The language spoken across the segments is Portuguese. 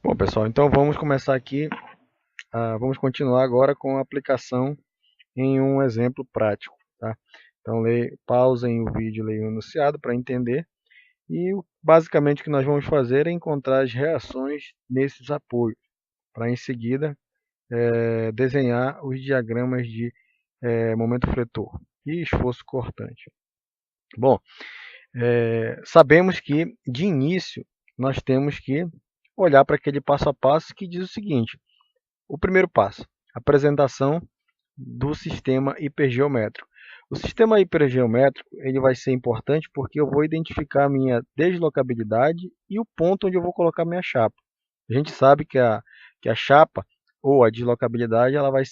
Bom, pessoal, então vamos começar aqui, vamos continuar agora com a aplicação em um exemplo prático, tá? Então, pausem o vídeo, leiam o enunciado para entender. E basicamente o que nós vamos fazer é encontrar as reações nesses apoios, para em seguida desenhar os diagramas de momento fletor e esforço cortante. Bom, sabemos que de início nós temos que olhar para aquele passo a passo que diz o seguinte: o primeiro passo, apresentação do sistema hipergeométrico. O sistema hipergeométrico ele vai ser importante porque eu vou identificar a minha deslocabilidade e o ponto onde eu vou colocar minha chapa. A gente sabe que a chapa ou a deslocabilidade ela vai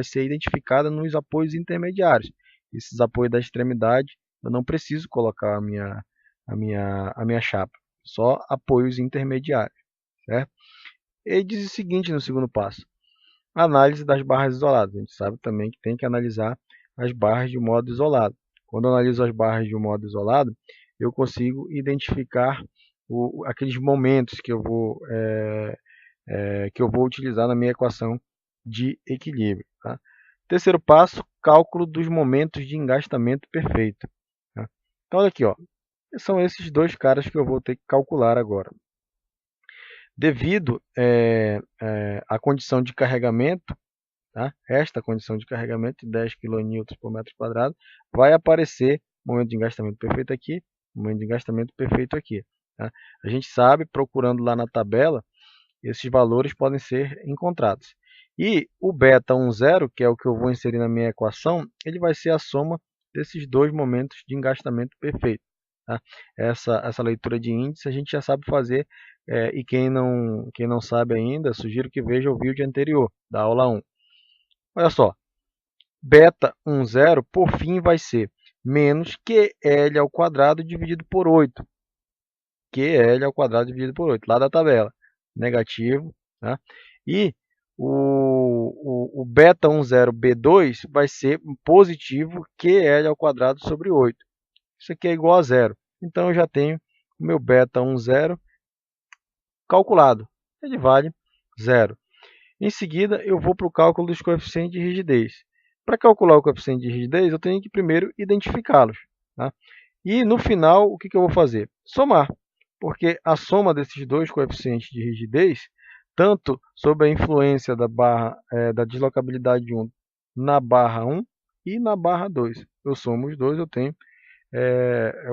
ser identificada nos apoios intermediários. Esses apoios da extremidade eu não preciso colocar a minha chapa, só apoios intermediários, certo? Ele diz o seguinte no segundo passo: análise das barras isoladas. A gente sabe também que tem que analisar as barras de modo isolado. Quando eu analiso as barras de modo isolado, eu consigo identificar aqueles momentos que eu vou utilizar na minha equação de equilíbrio. Tá? Terceiro passo, cálculo dos momentos de engastamento perfeito. Tá? Então, olha aqui, ó, são esses dois caras que eu vou ter que calcular agora. Devido à condição de carregamento, tá? Esta condição de carregamento de 10 kN por metro quadrado, vai aparecer momento de engastamento perfeito aqui, momento de engastamento perfeito aqui. Tá? A gente sabe, procurando lá na tabela, esses valores podem ser encontrados. E o beta 10, que é o que eu vou inserir na minha equação, ele vai ser a soma desses dois momentos de engastamento perfeito. Tá? Essa leitura de índice a gente já sabe fazer, e quem não sabe ainda, sugiro que veja o vídeo anterior, da aula 1. Olha só, beta 10, por fim, vai ser menos QL ao quadrado dividido por 8. QL ao quadrado dividido por 8, lá da tabela. Negativo. Tá? E o beta 10B2 vai ser positivo QL ao quadrado sobre 8. Isso aqui é igual a zero. Então, eu já tenho o meu beta 10 calculado. Ele vale zero. Em seguida, eu vou para o cálculo dos coeficientes de rigidez. Para calcular o coeficiente de rigidez, eu tenho que primeiro identificá-los. Tá? E no final, o que eu vou fazer? Somar, porque a soma desses dois coeficientes de rigidez, tanto sob a influência da deslocabilidade 1 na barra 1 e na barra 2. Eu somo os dois, eu tenho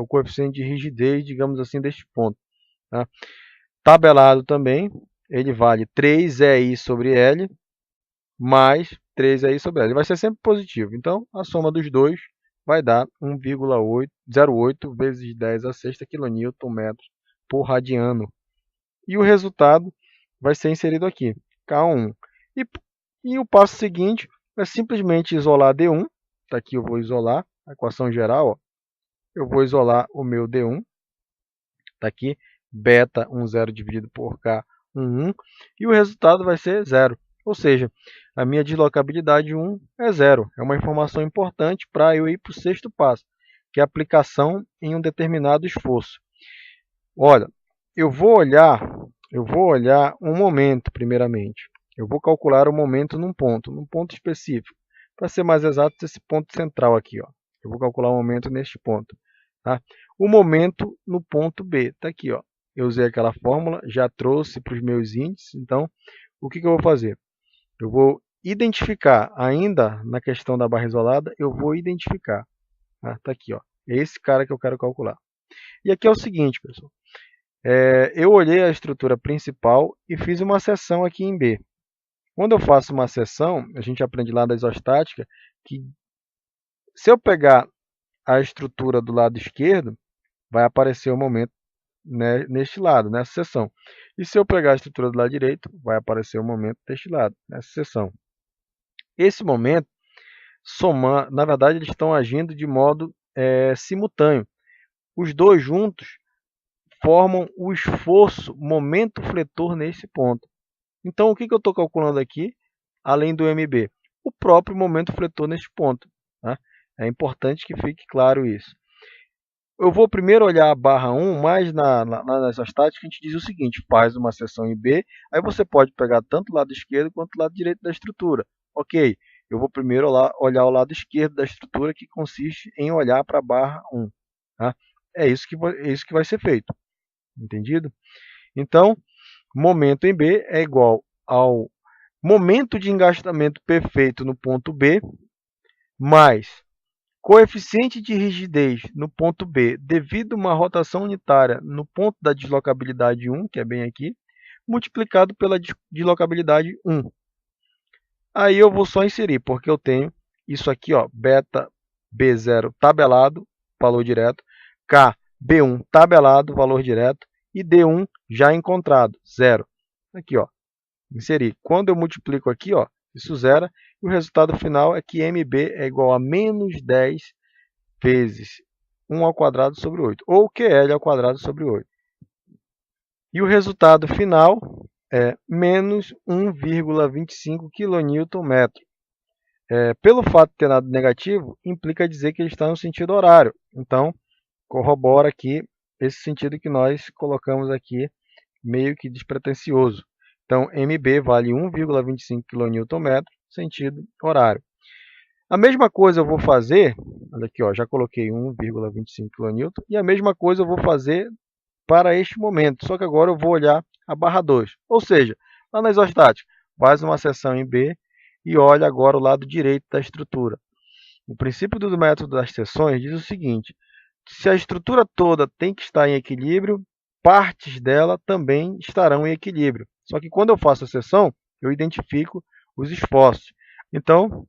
o coeficiente de rigidez, digamos assim, deste ponto. Tá? Tabelado também, ele vale 3EI sobre L mais 3EI sobre L. Ele vai ser sempre positivo. Então, a soma dos dois vai dar 1,08 vezes 10 a sexta kN por radiano. E o resultado vai ser inserido aqui, K1. E o passo seguinte é simplesmente isolar D1. Tá aqui, eu vou isolar a equação geral. Ó. Eu vou isolar o meu D1. Está aqui, beta 10 dividido por K 1. E o resultado vai ser zero. Ou seja, a minha deslocabilidade 1 é zero. É uma informação importante para eu ir para o sexto passo, que é a aplicação em um determinado esforço. Olha, eu vou olhar um momento primeiramente. Eu vou calcular o momento num ponto específico. Para ser mais exato, esse ponto central aqui. Ó. Eu vou calcular o momento neste ponto. Tá? O momento no ponto B. Está aqui. Ó. Eu usei aquela fórmula, já trouxe para os meus índices. Então, o que eu vou fazer? Eu vou identificar, ainda na questão da barra isolada, eu vou identificar. Está aqui. Ó. É esse cara que eu quero calcular. E aqui é o seguinte, pessoal. Eu olhei a estrutura principal e fiz uma seção aqui em B. Quando eu faço uma seção, a gente aprende lá da isostática, que se eu pegar a estrutura do lado esquerdo, vai aparecer o momento, né, neste lado, nessa seção. E se eu pegar a estrutura do lado direito, vai aparecer o momento deste lado, nessa seção. Esse momento, na verdade, eles estão agindo de modo simultâneo. Os dois juntos formam o esforço, momento fletor nesse ponto. Então, o que eu estou calculando aqui, além do MB? O próprio momento fletor neste ponto. Tá? É importante que fique claro isso. eu vou primeiro olhar a barra 1, mas na isostática a gente diz o seguinte, faz uma seção em B, aí você pode pegar tanto o lado esquerdo quanto o lado direito da estrutura. Ok, eu vou primeiro olhar o lado esquerdo da estrutura, que consiste em olhar para a barra 1. Tá? É isso que vai ser feito. Entendido? Então, momento em B é igual ao momento de engastamento perfeito no ponto B, mais coeficiente de rigidez no ponto B devido a uma rotação unitária no ponto da deslocabilidade 1, que é bem aqui, multiplicado pela deslocabilidade 1. Aí eu vou só inserir, porque eu tenho isso aqui, ó, beta B0 tabelado, valor direto, K B1 tabelado, valor direto, e D1 já encontrado, 0. Aqui, ó, inserir. Quando eu multiplico aqui, ó, isso zera, e o resultado final é que MB é igual a menos 10 vezes 1 ao quadrado sobre 8, ou QL ao quadrado sobre 8. E o resultado final é menos 1,25 kNm. Pelo fato de ter dado negativo, implica dizer que ele está no sentido horário. Então, corrobora aqui esse sentido que nós colocamos aqui, meio que despretensioso. Então, MB vale 1,25 kNm, sentido horário. A mesma coisa eu vou fazer, olha aqui, ó, já coloquei 1,25 kN, e a mesma coisa eu vou fazer para este momento, só que agora eu vou olhar a barra 2. Ou seja, lá na isostática, faz uma seção em B e olha agora o lado direito da estrutura. O princípio do método das seções diz o seguinte, se a estrutura toda tem que estar em equilíbrio, partes dela também estarão em equilíbrio. Só que quando eu faço a seção, eu identifico os esforços. Então,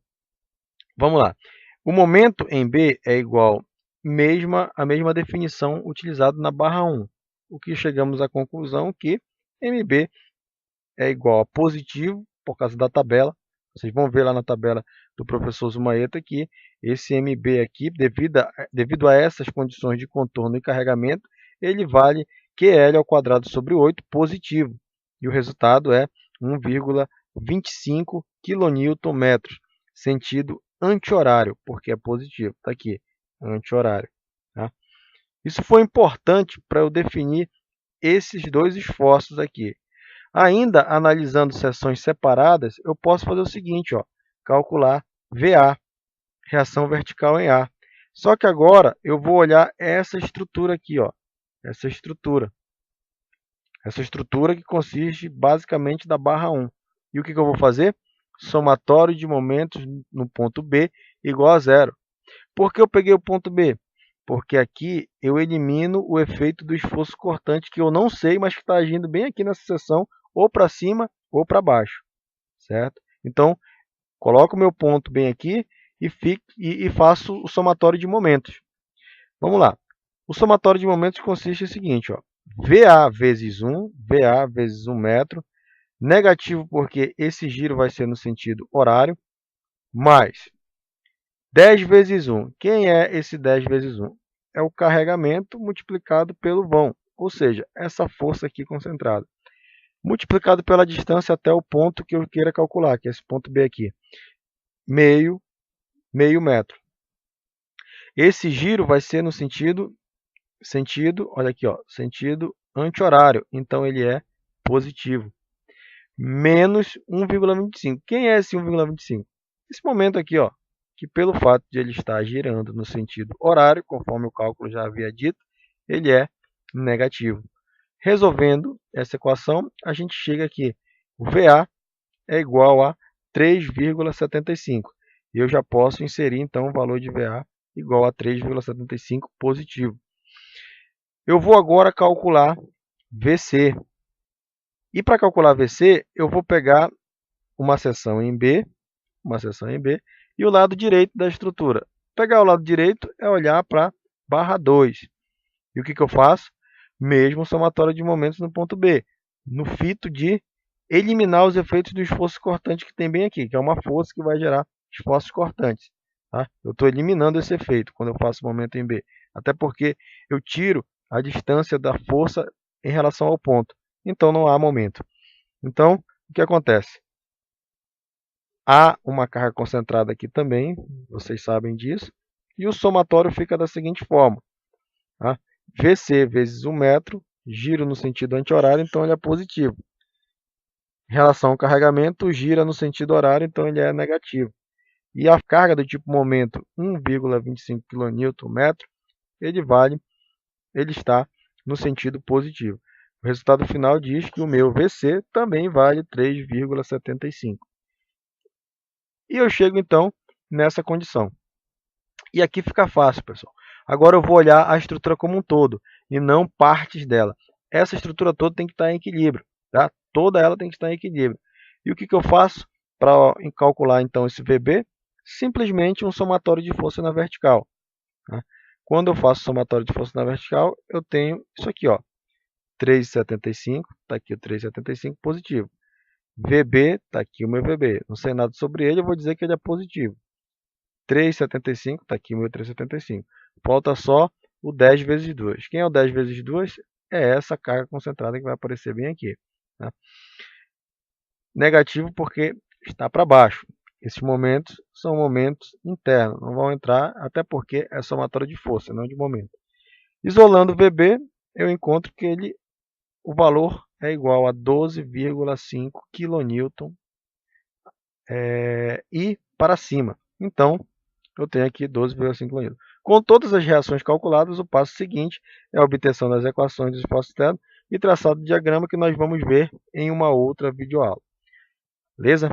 vamos lá. O momento em B é igual à mesma definição utilizada na barra 1. O que chegamos à conclusão que MB é igual a positivo, por causa da tabela. Vocês vão ver lá na tabela do professor Zumaeta que esse MB aqui, devido a essas condições de contorno e carregamento, ele vale QL ao quadrado sobre 8 positivo. E o resultado é 1,25 kNm, sentido anti-horário, porque é positivo. Está aqui, anti-horário. Tá? Isso foi importante para eu definir esses dois esforços aqui. Ainda analisando seções separadas, eu posso fazer o seguinte, ó, calcular VA, reação vertical em A. Só que agora eu vou olhar essa estrutura aqui, ó, essa estrutura que consiste basicamente da barra 1. E o que eu vou fazer? Somatório de momentos no ponto B igual a 0. Por que eu peguei o ponto B? Porque aqui eu elimino o efeito do esforço cortante, que eu não sei, mas que está agindo bem aqui nessa seção, ou para cima ou para baixo, certo? Então, coloco o meu ponto bem aqui e faço o somatório de momentos. Vamos lá. O somatório de momentos consiste no seguinte, ó, VA vezes 1, VA vezes 1 metro, negativo porque esse giro vai ser no sentido horário, mais 10 vezes 1. Quem é esse 10 vezes 1? É o carregamento multiplicado pelo vão, ou seja, essa força aqui concentrada, multiplicado pela distância até o ponto que eu queira calcular, que é esse ponto B aqui, meio metro. Esse giro vai ser no sentido, olha aqui, ó, sentido anti-horário, então ele é positivo. Menos 1,25. Quem é esse 1,25? Esse momento aqui, ó, que pelo fato de ele estar girando no sentido horário, conforme o cálculo já havia dito, ele é negativo. Resolvendo essa equação, a gente chega aqui, o VA é igual a 3,75. E eu já posso inserir, então, o valor de VA igual a 3,75 positivo. Eu vou agora calcular VC. E para calcular VC, eu vou pegar uma seção em B, e o lado direito da estrutura. Pegar o lado direito é olhar para barra 2. E o que eu faço? Mesmo somatório de momentos no ponto B, no fito de eliminar os efeitos do esforço cortante que tem bem aqui, que é uma força que vai gerar esforços cortantes. Tá? Eu estou eliminando esse efeito quando eu faço momento em B, até porque eu tiro a distância da força em relação ao ponto, então não há momento. Então, o que acontece? Há uma carga concentrada aqui também, vocês sabem disso, e o somatório fica da seguinte forma. Tá? VC vezes 1 metro, giro no sentido anti-horário, então ele é positivo. Em relação ao carregamento, gira no sentido horário, então ele é negativo. E a carga do tipo momento 1,25 kN/m, ele está no sentido positivo. O resultado final diz que o meu VC também vale 3,75. E eu chego então nessa condição. E aqui fica fácil, pessoal. Agora eu vou olhar a estrutura como um todo e não partes dela. Essa estrutura toda tem que estar em equilíbrio, tá? Toda ela tem que estar em equilíbrio. E o que eu faço para calcular então esse VB? Simplesmente um somatório de força na vertical. Tá? Quando eu faço somatório de força na vertical, eu tenho isso aqui, ó, 3,75, está aqui o 3,75 positivo. VB, está aqui o meu VB. Não sei nada sobre ele, eu vou dizer que ele é positivo. 3,75, está aqui o meu 3,75. Falta só o 10 vezes 2. Quem é o 10 vezes 2? É essa carga concentrada que vai aparecer bem aqui. Tá? Negativo porque está para baixo. Esses momentos são momentos internos, não vão entrar, até porque é somatório de força, não de momento. Isolando o VB, eu encontro que o valor é igual a 12,5 kN e para cima. Então, eu tenho aqui 12,5 kN. Com todas as reações calculadas, o passo seguinte é a obtenção das equações do espaço externo e traçado do diagrama que nós vamos ver em uma outra videoaula. Beleza?